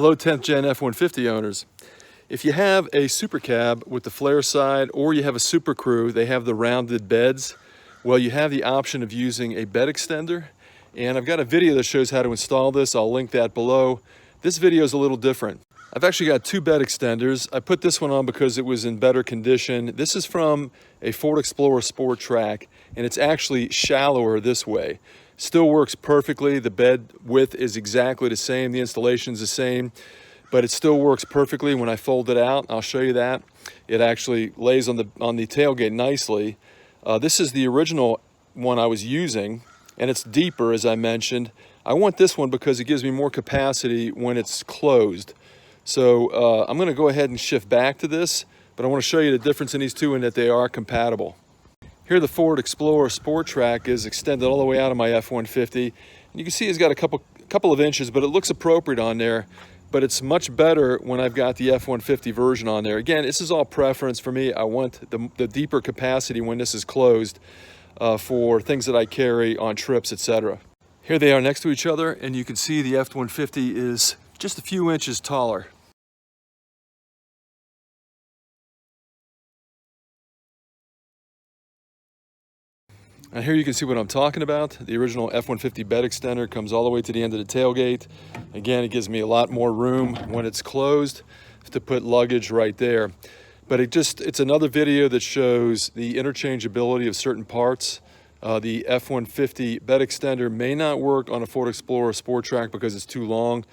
Hello 10th Gen F150 owners. If you have a Super Cab with the flare side or you have a Super Crew, they have the rounded beds. Well, you have the option of using a bed extender, and I've got a video that shows how to install this. I'll link that below. This video is a little different. I've actually got two bed extenders. I put this one on because it was in better condition. This is from a Ford Explorer Sport Trac, and it's actually shallower this way. Still works perfectly. The bed width is exactly the same. The installation is the same, but it still works perfectly when I fold it out. I'll show you that. It actually lays on the tailgate nicely. This is the original one I was using, and it's deeper, as I mentioned. I want this one because it gives me more capacity when it's closed. So I'm going to go ahead and shift back to this, but I want to show you the difference in these two and that they are compatible. Here the Ford Explorer Sport Trac is extended all the way out of my F150. And you can see it's got a couple of inches, but it looks appropriate on there. But it's much better when I've got the F150 version on there. Again, this is all preference for me. I want the deeper capacity when this is closed for things that I carry on trips, etc. Here they are next to each other, and you can see the F150 is just a few inches taller. And here you can see what I'm talking about. The original F-150 bed extender comes all the way to the end of the tailgate. Again, it gives me a lot more room when it's closed to put luggage right there. But it's another video that shows the interchangeability of certain parts. The F-150 bed extender may not work on a Ford Explorer Sport Trac because it's too long,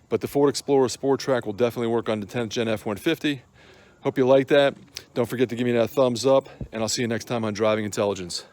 but the Ford Explorer Sport Trac will definitely work on the 10th Gen F-150. Hope you like that. Don't forget to give me that thumbs up, and I'll see you next time on Driving Intelligence.